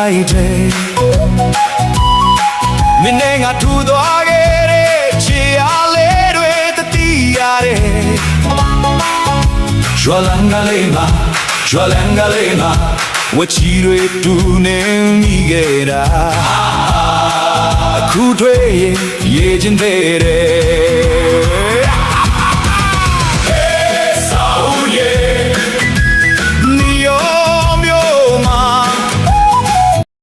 လိုက်တယ်မင်းနဲ့ငါထူသွားခဲ့တဲ့ချီအားလေးတွေတတိရတယ်ရွာလန်းကလေးမှာရွာလန်းကလေးမှာဝချီတွေတူနေမိခဲ့တာအခုတွေ့ရင်ရေချင်းသေးတယ်